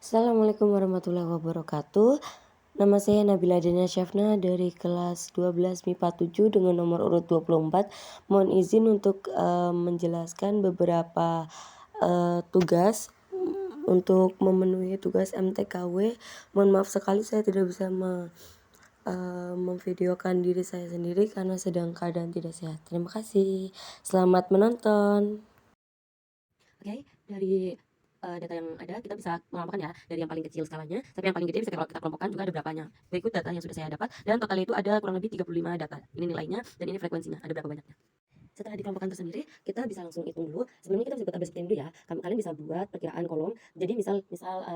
Assalamualaikum warahmatullahi wabarakatuh. Nama saya Nabila Dina Syafna dari kelas 12 MIPA 7 dengan nomor urut 24. Mohon izin untuk menjelaskan beberapa tugas untuk memenuhi tugas MTKW. Mohon maaf sekali saya tidak bisa memvideokan diri saya sendiri karena sedang keadaan tidak sehat. Terima kasih. Selamat menonton. Oke, dari data yang ada kita bisa mengelompokkan ya, dari yang paling kecil skalanya sampai yang paling gede bisa kita kelompokkan juga ada berapanya. Berikut data yang sudah saya dapat dan totalnya itu ada kurang lebih 35 data. Ini nilainya dan ini frekuensinya, ada berapa banyaknya. Setelah dikelompokkan tersendiri, kita bisa langsung hitung dulu. Sebelumnya kita bisa buat tabel seperti ini dulu ya. Kalian bisa buat perkiraan kolom. Jadi misal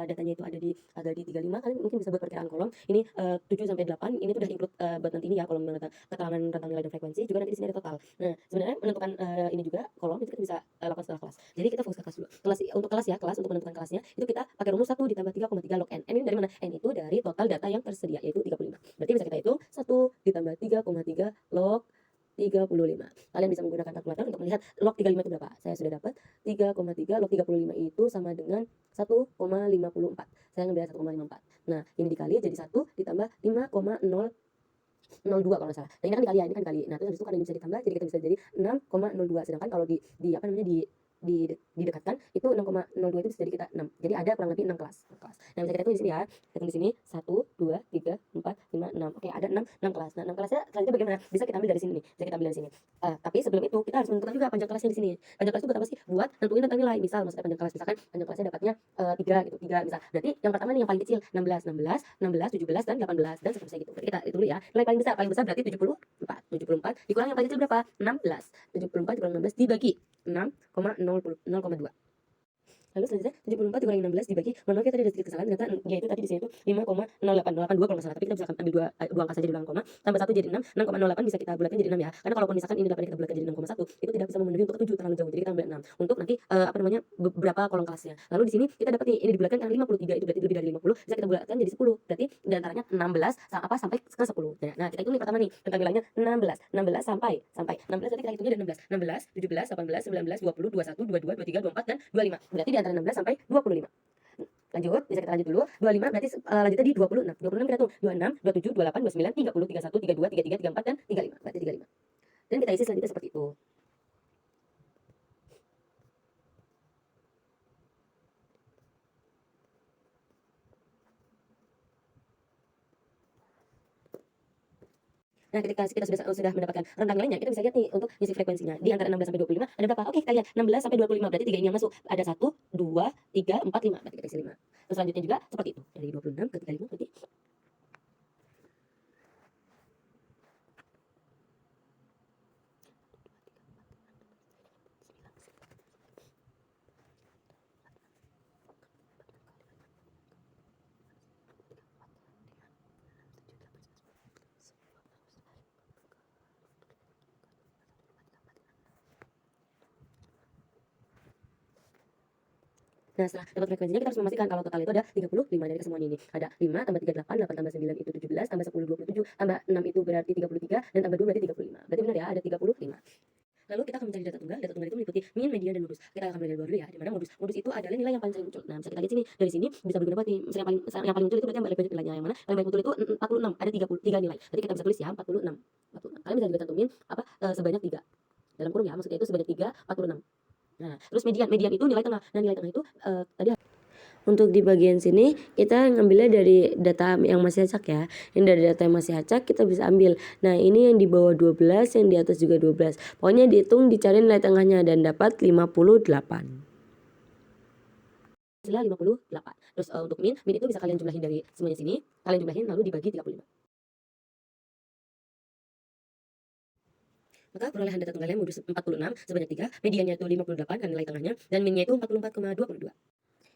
datanya itu ada di 35, kalian mungkin bisa buat perkiraan kolom. Ini 7 sampai 8. Ini tuh udah include buat nanti ini ya, kolom keterangan tentang nilai dan frekuensi. Juga nanti di sini ada total. Nah, sebenarnya menentukan ini juga kolom itu kita bisa lakukan setelah kelas. Jadi kita fokus ke kelas dulu. Untuk kelas ya, kelas untuk menentukan kelasnya itu kita pakai rumus 1 ditambah 3,3 log n. N ini dari mana? N itu dari total data yang tersedia yaitu 35. Berarti bisa kita hitung 1 ditambah 3,3 log 35. Kalian bisa menggunakan kalkulator untuk melihat log 35 itu berapa. Saya sudah dapat 3,3 log 35 itu sama dengan 1,54. Saya ngambil 1,54. Nah, ini dikali jadi 1 ditambah 5,002 kalau nggak salah. Nah, ini kan dikali ya, ini kan dikali. Nah, terus habis itu karena ini bisa ditambah jadi kita bisa jadi 6,02. Sedangkan kalau didekatkan itu 6,02 itu bisa jadi kita 6. Jadi ada kurang lebih 6 kelas. Nah, bisa kita hitung di sini ya. Kita hitung di sini 1 2 3 4 5 6. Oke, ada 6 kelas. Nah, 6 kelasnya selanjutnya bagaimana? Bisa kita ambil dari sini nih. Bisa kita ambil dari sini. Tapi sebelum itu kita harus menentukan juga panjang kelasnya di sini. Panjang kelas itu buat apa sih? Buat nentuin tentang nilai. Misal maksudnya panjang kelas misalkan panjang kelasnya dapatnya 3 gitu. 3 misal. Berarti yang pertama nih yang paling kecil 16, 17 dan 18 dan seterusnya gitu. Berarti kita hitung dulu ya. Nilai paling besar berarti 74. 74 dikurang yang paling kecil berapa? 16. 74 dikurang 16 dibagi 6,2. Lalu selanjutnya 74 dikurangi 16 dibagi, mohon maaf ya tadi ada sedikit kesalahan, ternyata dia itu tadi di sini tuh 5,0882 kalau nggak salah, tapi kita bisa ambil dua angka saja di belakang koma, tambah 1 jadi 6, 6,08 bisa kita bulatkan jadi 6 ya. Karena kalaupun misalkan ini dapat kita bulatkan jadi 6,1, itu tidak bisa memenuhi untuk 7 terlalu jauh. Jadi kita ambil 6 untuk nanti beberapa kolom kelasnya. Lalu di sini kita dapat nih ini dibulatkan karena 53 itu berarti lebih dari 50, bisa kita bulatkan jadi 10. Berarti di antaranya 16 sampai ke 10. Nah, kita hitung nih pertama nih tentang nilainya 16 sampai 16 berarti kita hitungnya dari 16, 17, 18, 19, 20, 21, 22, 23, 24 dan 25. Berarti di antara 16 sampai 25. Lanjut, bisa kita lanjut dulu. 25 berarti lanjutnya di 26. 26 kita tuh 26, 27, 28, 29, 30, 31, 32, 33, 34 dan 35. Berarti 35. Dan kita isi selanjutnya seperti itu. Nah, ketika kita sudah mendapatkan rentang nilainya, kita bisa lihat nih untuk ngisi frekuensinya. Di antara 16 sampai 25 ada berapa? Oke, kita lihat 16 sampai 25 berarti 3 ini yang masuk. Ada 1, 2, 3, 4, 5. Berarti kita isi 5. Terus selanjutnya juga seperti itu. Dari 26 ke 35 berarti nah, setelah dapat frekuensinya kita harus memastikan kalau total itu ada 35 dari kesemuanya ini. Ada 5 tambah 3 8, 8 tambah 9 itu 17, tambah 10 27, tambah 6 itu berarti 33 dan tambah 2 berarti 35. Berarti benar ya, ada 35. Lalu kita akan mencari data tunggal. Data tunggal itu meliputi min, median, dan modus. Kita akan mulai dari bawah dulu ya, di mana modus itu adalah nilai yang paling sering muncul. Nah, bisa kita lihat sini. Dari sini bisa berguna buat nih. Misalnya yang paling muncul itu berarti yang paling banyak nilainya. Yang mana? Yang paling muncul itu 46. Ada 3 nilai. Jadi kita bisa tulis ya 46. 46. Kalian bisa juga cantumin sebanyak 3. Dalam kurung ya, maksudnya itu sebanyak 3, 46. Nah, terus median itu nilai tengah. Nah, nilai tengah itu tadi untuk di bagian sini kita ngambilnya dari data yang masih acak ya. Ini dari data yang masih acak kita bisa ambil. Nah, ini yang di bawah 12, yang di atas juga 12. Pokoknya dihitung, dicari nilai tengahnya dan dapat 58. 58. Terus untuk min itu bisa kalian jumlahin dari semuanya sini, kalian jumlahin lalu dibagi 35. Maka perolehan data tunggalnya modus 46 sebanyak 3, mediannya itu 58 kan nilai tengahnya, dan minnya itu 44,22.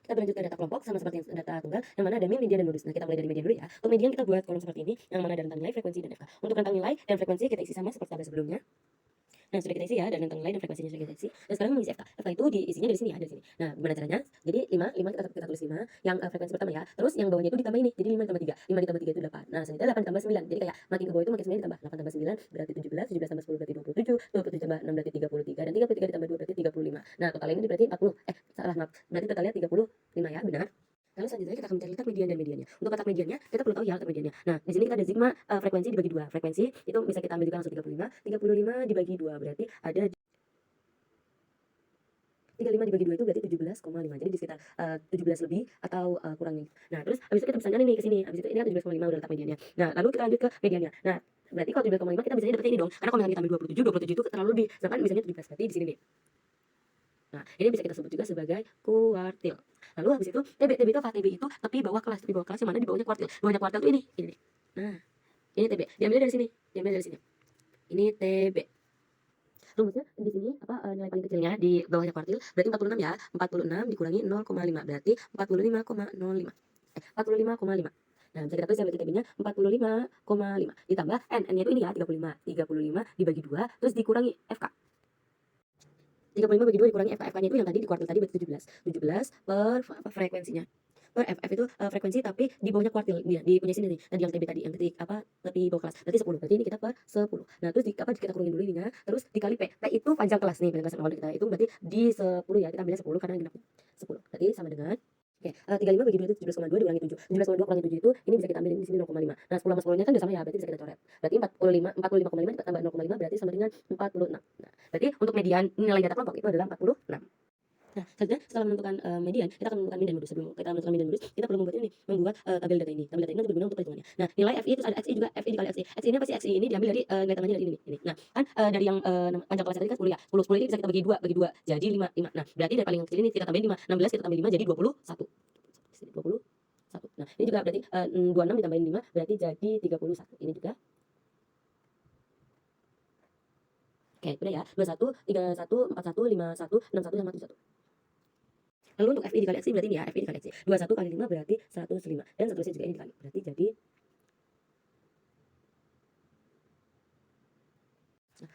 Kita berlanjut ke data kelompok sama seperti yang data tunggal, yang mana ada min, median, dan modus. Nah, kita mulai dari median dulu ya. Untuk median kita buat kolom seperti ini, yang mana ada rentang nilai, frekuensi, dan FK. Untuk rentang nilai dan frekuensi kita isi sama seperti tabel sebelumnya. Nah, sudah kita isi ya, dan rentang nilai dan frekuensinya sudah kita isi. Dan sekarang mengisi FK. FK itu diisinya dari sini ya, dari sini. Nah, gimana caranya? Jadi 5 kita tulis 5, yang frekuensi pertama ya. Terus yang bawahnya itu ditambah ini. Jadi 5 ditambah 3. 5 ditambah 3 itu 8. Nah, selanjutnya 8 tambah 9. Jadi kayak makin ke bawah itu makin 9 ditambah. 8 tambah 9 berarti 17, 17 tambah 10 berarti 27, 27 tambah 6 berarti 33, dan 33 ditambah 2 berarti 35. Nah, totalnya ini berarti 40. Salah maaf. Berarti totalnya 35 ya, benar. Lalu selanjutnya kita akan mencari letak median dan mediannya. Untuk letak mediannya, kita perlu tahu ya letak mediannya. Nah, di sini kita ada sigma frekuensi dibagi 2. Frekuensi itu bisa kita ambil juga langsung 35. 35 dibagi 2 berarti ada 35 dibagi 2 itu berarti 17,5. Jadi di sekitar 17 lebih atau kurangnya. Nah, terus habis itu kita bisa nyari nih ke sini. Habis itu ini kan 17,5 udah letak mediannya. Nah, lalu kita lanjut ke mediannya. Nah, berarti kalau 17,5 kita bisa dapetnya ini dong. Karena kalau misalnya kita ambil 27 itu terlalu lebih. Sedangkan misalnya 17 berarti di sini nih. Nah, ini bisa kita sebut juga sebagai kuartil. Lalu habis itu TB itu apa? TB itu tepi bawah kelas yang mana di bawahnya kuartil. Bawahnya kuartil itu ini. Nah, ini TB. Diambil dari sini. Ini TB. Rumusnya di sini nilai paling kecilnya di bawahnya kuartil berarti 46 ya. 46 dikurangi 0,5 berarti 45,05. 45,5. Nah, bisa kita tulis ya berarti TB-nya 45,5 ditambah N-nya itu ini ya 35. 35 dibagi 2 terus dikurangi FK. 35 bagi 2 dikurangi FK. FK-nya itu yang tadi di kuartil tadi berarti 17. 17 per frekuensinya. Per FF itu frekuensi tapi di bawahnya kuartil dia di punya sini nih. Tadi yang TB tadi yang titik tepi bawah kelas. Berarti 10. Berarti ini kita per 10. Nah, terus kita kurangin dulu ininya, terus dikali P. P itu panjang kelas nih, panjang kelas awal kita itu berarti di 10 ya. Kita ambilnya 10 karena genap 10. Berarti sama dengan 35 bagi 2 itu 17,2 dikurangi 7. 17,2 kurangi 7 itu ini bisa kita ambil di sini 0,5. Nah, 10 sama 10-nya kan udah sama ya, berarti bisa kita coret. Berarti 45,5 ditambah 0,5 berarti sama dengan 46. Nah, berarti untuk median nilai data kelompok itu adalah 46. Nah, selanjutnya setelah menentukan median, kita akan menentukan min dan modus. Sebelum kita menentukan min dan modus, kita perlu membuat tabel data ini. Tabel data ini berguna untuk perhitungannya. Nah, nilai FI itu ada XI juga, FI dikali XI. XI ini apa sih? XI ini diambil dari nilai tengahnya dari ini. Nah, kan dari yang panjang kelasnya tadi kan 10 ya. 10 ini bisa kita bagi 2 jadi 5. Nah, berarti dari paling kecil ini kita tambahin 5. 16 kita tambahin 5 jadi 21. 21. Nah, ini juga berarti 26 ditambahin 5 berarti jadi 31. Ini juga. Oke, udah ya. 21, 31, 41, 51, 61 sama 71. Lalu untuk FI dikali XI berarti ini ya, FI dikali XI. 21 kali 5 berarti 105. Dan seterusnya juga ini dikali. Berarti jadi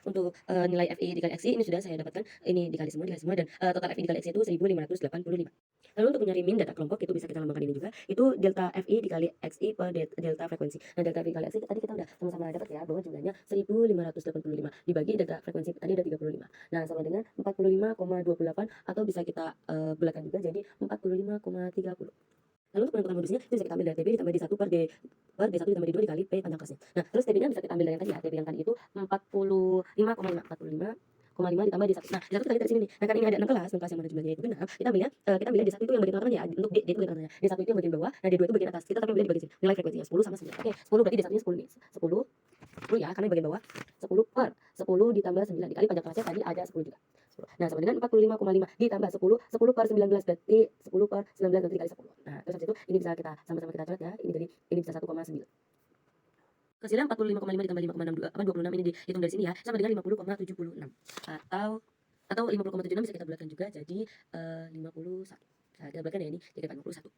untuk nilai FI dikali XI ini sudah saya dapatkan ini dikali semua dan total FI dikali XI itu 1585. Lalu untuk mencari min data kelompok itu bisa kita lambangkan ini juga. Itu delta FI dikali XI per delta frekuensi. Nah, delta FI dikali XI tadi kita udah sama-sama dapat ya bahwa jumlahnya 1585 dibagi delta frekuensi tadi ada 35. Nah, sama dengan 45,28 atau bisa kita bulatkan juga jadi 45,30. Lalu untuk menentukan modusnya itu bisa kita ambil dari TB ditambah D1 per D1 ditambah D2 dikali P panjang kelasnya. Nah, terus TB-nya bisa kita ambil dari yang tadi ya. TB yang tadi itu 45,5 ditambah D1. Nah, D1 kita lihat dari sini nih. Nah, kan ini ada 6 kelas yang mana jumlahnya itu genap. Kita ambilnya D1 itu yang bagian tengah-tengahnya ya. Untuk D itu bagian tengahnya. D1 itu yang bagian bawah, nah D2 itu bagian atas. Kita tapi ambil di bagian sini. Nilai frekuensinya 10 sama 9. Oke, 10 berarti D1-nya 10 nih. 10 ya, karena di bagian bawah. 10 per 10 ditambah 9 dikali panjang kelasnya tadi ada 10 juga. Nah, sama dengan 45,5 ditambah 10 per 19 berarti 10 per 19 berarti dikali 10. Nah, terus habis itu ini bisa kita sama-sama kita coret ya. Ini bisa 1,9. Hasilnya 45,5 ditambah 26 ini dihitung dari sini ya, sama dengan 50,76. Atau 50,76 bisa kita bulatkan juga jadi 51. Nah, kita bulatkan ya ini jadi 51.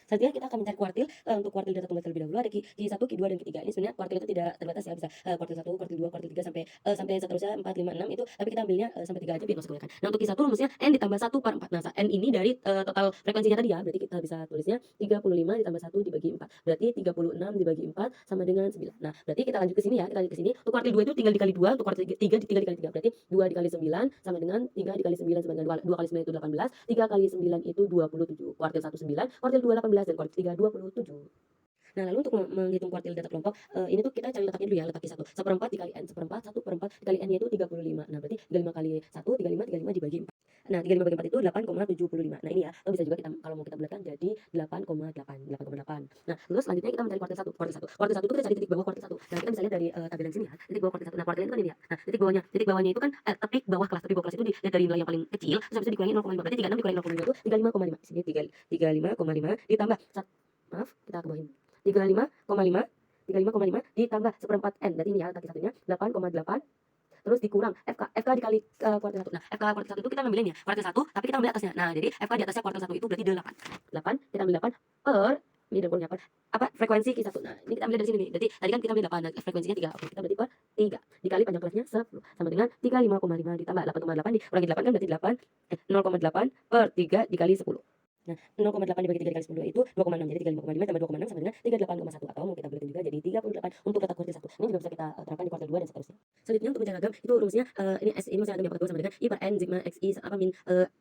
Selanjutnya kita akan mencari kuartil. Untuk kuartil data tunggal terlebih dahulu ada Q1, Q2 dan Q3. Ini sebenarnya kuartil itu tidak terbatas ya, bisa kuartil 1, kuartil 2, kuartil 3 sampai seterusnya 4, 5, 6 itu, tapi kita ambilnya sampai 3 aja biar masuk kebanyakan. Nah, untuk Q1 rumusnya N ditambah 1 per 4. Nah, N ini dari total frekuensinya tadi ya, berarti kita bisa tulisnya 35 ditambah 1 dibagi 4. Berarti 36 dibagi 4 sama dengan 9. Nah, berarti kita lanjut ke sini ya, Untuk kuartil 2 itu tinggal dikali 2, untuk kuartil 3 tinggal dikali 3. Berarti 2 dikali 9 sama dengan 3 dikali 9 sama dengan 2 kali 9 itu 18, 3 kali 9 itu 27. Kuartil 1 9, kuartil 2 18 dan kuartil 3 27. Nah, lalu untuk menghitung kuartil data kelompok, ini tuh kita cari letaknya dulu ya, letak Q1. 1/4 dikali N, 1/4 dikali N-nya itu 35. Nah, berarti 35 kali 1, 35 dibagi 4. Nah, 35 bagi 4 itu 8,75. Nah, ini ya, atau bisa juga kita kalau mau kita bulatkan jadi 8,8. Nah, terus selanjutnya kita mencari kuartil 1. Kuartil 1 itu kita cari titik bawah kuartil 1. Nah, kita bisa lihat dari tabel yang sini ya, titik bawah kuartil 1. Nah, kuartil itu kan ini ya. Nah, titik bawahnya itu kan tepi bawah kelas itu dilihat dari nilai yang paling kecil, terus habis itu dikurangi 0,5. Berarti 36 dikurangi 0,5 itu 35,5. Sini 35,5 ditambah kita kebawahin. 35,5 ditambah 1/4 N. Berarti ini ya letak satunya 8,8 terus dikurang FK dikali kuartil 1. Nah, FK kuartil 1 itu kita ngambilnya kuartil 1 tapi kita ambil atasnya. Nah, jadi FK di atasnya kuartil 1 itu berarti 8. Kita ambil 8 per ini udah apa frekuensi Q1. Nah, ini kita ambil dari sini nih. Berarti tadi kan kita ambil 8, nah, frekuensinya 3. Oke, kita berarti per 3 dikali panjang kelasnya 10 sama dengan 35,5 ditambah 8,8 dikurangi 8 kan berarti 0,8 per 3 dikali 10. Nah, 0,8 dibagi 3 dikali 10 itu 2,6. Jadi 35,5 tambah 2,6 sama dengan 38,1 atau mau kita buletin juga jadi 38 untuk letak kuartil 1. Ini juga bisa kita terapkan di kuartil 2 dan seterusnya. Selanjutnya untuk mencari ragam itu rumusnya ini S ini masih ragam yang pangkat 2 sama dengan I per N sigma XI apa min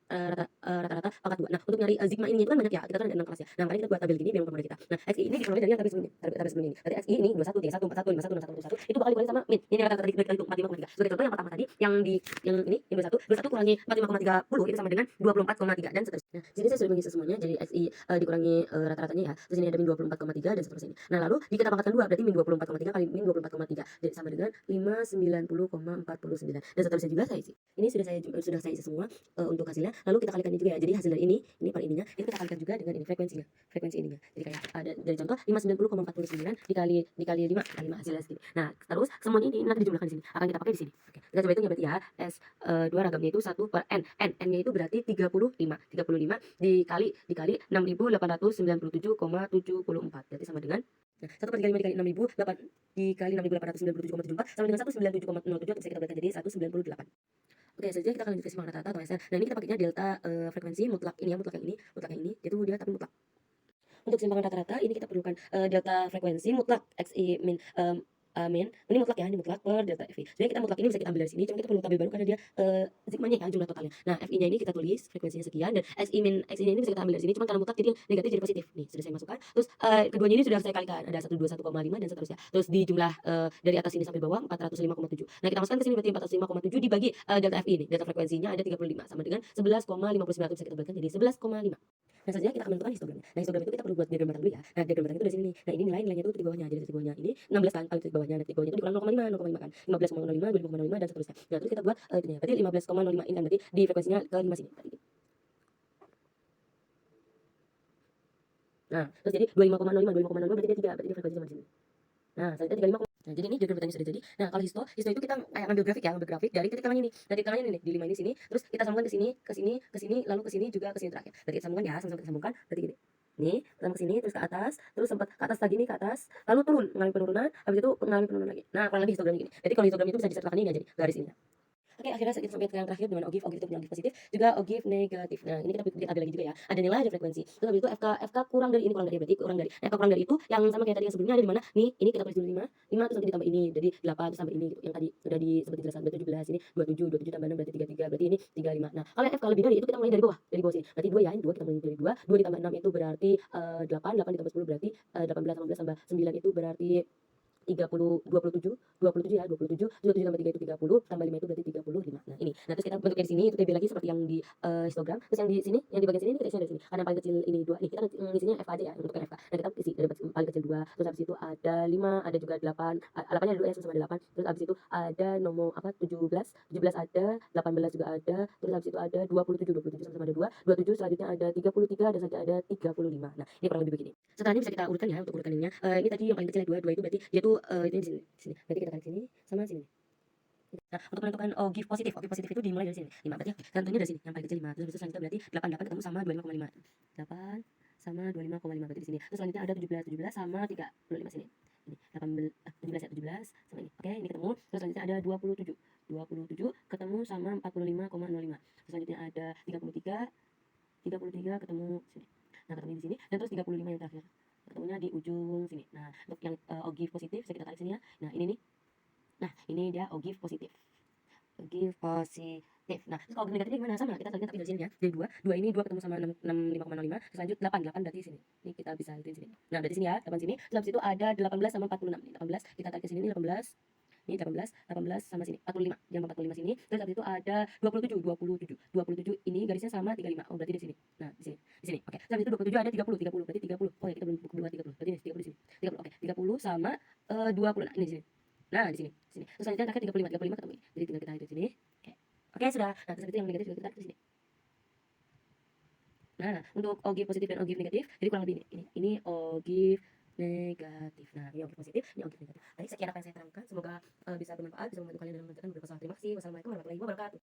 rata-rata pangkat 2. Nah, untuk nyari sigma ini itu kan banyak ya. Kita kan ada 6 kelas ya. Nah, makanya kita buat tabel gini biar mempermudah kita. Nah, XI ini diperoleh dari yang tabel sebelumnya. Tabel sebelum ini. Berarti XI ini 21 31 41 51 61 itu bakal dikurangi sama min. Ini rata-rata tadi itu 45,3. Sebagai contoh yang pertama tadi yang ini yang 21 kurangi 45,30 itu sama dengan 24,3 dan seterusnya. Nah, jadi saya sudah mengisi semuanya jadi XI dikurangi rata-ratanya ya. Terus ini ada min 24,3 dan seterusnya. Nah, lalu jika kita pangkatkan 2 berarti min 24,3 kali min 24,3 jadi sama dengan 590,49 dan seterusnya juga saya isi. Ini sudah saya isi semua untuk hasilnya. Lalu kita kalikan ini juga ya. Jadi hasil dari ini per ininya itu kita kalikan juga dengan ini frekuensinya. Frekuensi ininya. Jadi kayak ada dari contoh 590,49 dikali 5 hasilnya segini. Nah, terus semuanya ini nanti dijumlahkan di sini. Akan kita pakai di sini. Oke. Kita coba hitung ya berarti ya. S2 ragamnya itu 1 per N. N-nya itu berarti 35. 35 dikali 6.897,74 berarti sama dengan 1 per 35 dikali 6.800 dikali 6.897,74 sama dengan 197,07 bisa kita buatkan jadi 198. Oke, selanjutnya kita akan lanjut ke simpang rata-rata atau SR. Nah, ini kita pakainya delta frekuensi mutlak ini ya, mutlak yang ini, yaitu dia tapi mutlak. Untuk simpangan rata-rata ini kita perlukan delta frekuensi mutlak XI min ini mutlak ya, ini mutlak per delta FI. Jadi kita mutlak ini bisa kita ambil dari sini, cuma kita perlu tabel baru karena dia sigmanya ya, jumlah totalnya. Nah, FI-nya ini kita tulis frekuensinya sekian dan XI-nya ini bisa kita ambil dari sini, cuma karena mutlak jadi negatif jadi positif. Nih, sudah saya masukkan. Terus keduanya ini sudah saya kalikan, ada 121,5 dan seterusnya. Terus di jumlah dari atas ini sampai bawah 405,7. Nah, kita masukkan ke sini berarti 405,7 dibagi delta FI ini. Delta frekuensinya ada 35 sama dengan 11,59 bisa kita balikan jadi 11,5. Nah, selanjutnya kita akan menentukan histogramnya. Nah, histogram itu kita perlu buat diagram batang dulu ya. Nah, diagram batang itu dari sini nih. Nah, ini nilainya itu di bawahnya. Jadi di bawahnya ini 16 kan, kalau di bawahnya, nah, di bawahnya itu dikurangi 0,5 kan. 15,05, 25,05 dan seterusnya. Nah, terus kita buat ini ya. Berarti 15,05 ini kan berarti di frekuensinya ke 5 sini. Nah, terus jadi 25,05 berarti dia 3, berarti dia frekuensinya di sini. Nah, selanjutnya 35. Nah, jadi ini diagram batangnya sudah jadi. Nah, kalau histo itu kita kayak ngambil grafik ya, ngambil grafik dari titik tengahnya ini. Dari titik tengahnya ini nih, di 5 ini sini, terus kita sambungkan ke sini, ke sini, ke sini, lalu ke sini juga ke sini terakhir. Berarti kita sambungkan ya, sama-sama kita sambungkan. Berarti gini. Nih, pertama ke sini, terus ke atas, terus sempat ke atas lagi nih, ke atas, lalu turun, mengalami penurunan, habis itu mengalami penurunan lagi. Nah, kurang lebih histogramnya gini. Jadi kalau histogram itu bisa disertakan ini aja nih, garis ini. Oke, akhirnya kita sampai ke yang terakhir dengan OGIF itu punya OGIF positif, juga OGIF negatif. Nah, ini kita lihat ada lagi juga ya. Ada nilai, ada frekuensi. Terus habis itu FK kurang dari ini, kurang dari berarti kurang dari. Nah, FK kurang dari itu yang sama kayak tadi yang sebelumnya ada di mana? Nih, ini kita tulis dulu 5 terus nanti ditambah ini. Jadi 8 terus tambah ini gitu. Yang tadi sudah sempat dijelaskan berarti 17 ini 27 tambah 6 berarti 33 berarti ini 35. Nah, kalau yang FK lebih dari itu kita mulai dari bawah sini. Berarti 2 ya, ini 2 kita mulai dari 2 ditambah 6 itu berarti 8 ditambah 10 berarti 18 tambah 9 itu berarti 27 ya 27 tambah 3 itu 30 tambah 5 itu berarti 35. Nah, ini. Nah, terus kita bentuknya di sini itu TB lagi seperti yang di histogram. Terus yang di sini, yang di bagian sini ini kita isinya dari sini. Karena yang paling kecil ini 2 nih, kita ngisinya FK aja ya, bentuknya FK. Nah, kita isi dari paling kecil 2, terus habis itu ada 5, ada juga 8. 8-nya ada 2 ya, sama 8. Terus habis itu ada nomor 17 ada, 18 juga ada, terus habis itu ada 27 sama-sama ada 2, 27 selanjutnya ada 33 dan selanjutnya ada 35. Nah, ini kurang lebih begini. Setelah ini bisa kita urutkan ya untuk urutan ininya. Ini tadi yang paling kecil 2 itu berarti dia tuh ini di sini. Berarti kita tarik sini sama sini. Nah, untuk menentukan OGIF positif itu dimulai dari sini. 5 berarti tentunya dari sini. Yang paling kecil 5. Terus selanjutnya berarti 8 ketemu sama 25,5. 8 sama 25,5 berarti di sini. Terus selanjutnya ada 17 sama 35 sini. Ini 17 sama ini. Oke, ini ketemu. Terus selanjutnya ada 27 ketemu sama 45,05. Terus selanjutnya ada 33 ketemu sini. Nah, ketemu di sini dan terus 35 yang terakhir. Ketemunya di ujung sini. Nah, untuk yang OGIF positif saya kita tarik sini ya. Nah, ini nih. Nah, ini dia OGIF positif. OGIF positif. Nah, terus kalau negatifnya gimana? Sama, kita tariknya tapi dari sini ya. Dari 2 ini 2 ketemu sama 65,05. Terus lanjut 8 berarti sini. Ini kita bisa lihat sini. Nah, dari sini ya, 8 sini. Terus habis itu ada 18 sama 46. Nih, 18 kita tarik ke sini nih 18. Ini 18 sama sini 45. Yang 45 sini. Terus habis itu ada 27 ini garisnya sama 35. Oh, berarti di sini. Nah, di sini. Oke. Terus habis itu 27 ada 30 berarti 30. Oh ya, kita belum buat 30. Berarti ini 30 di sini. 30. Oke. 30 sama 20. Nah, ini di sini. Nah, di sini. Terus selanjutnya terakhir 35 ketemu ini. Jadi tinggal kita hitung sini. Oke. Oke, sudah. Nah, terus itu yang negatif juga kita tarik di sini. Nah, untuk OGIF positif dan OGIF negatif, jadi kurang lebih ini. Ini OGIF negatif. Nah, ini OGIF positif, ini OGIF negatif. Tadi sekian apa yang saya terangkan. Semoga bisa bermanfaat, bisa membantu kalian dalam menentukan beberapa soal. Terima kasih. Wassalamualaikum warahmatullahi wabarakatuh.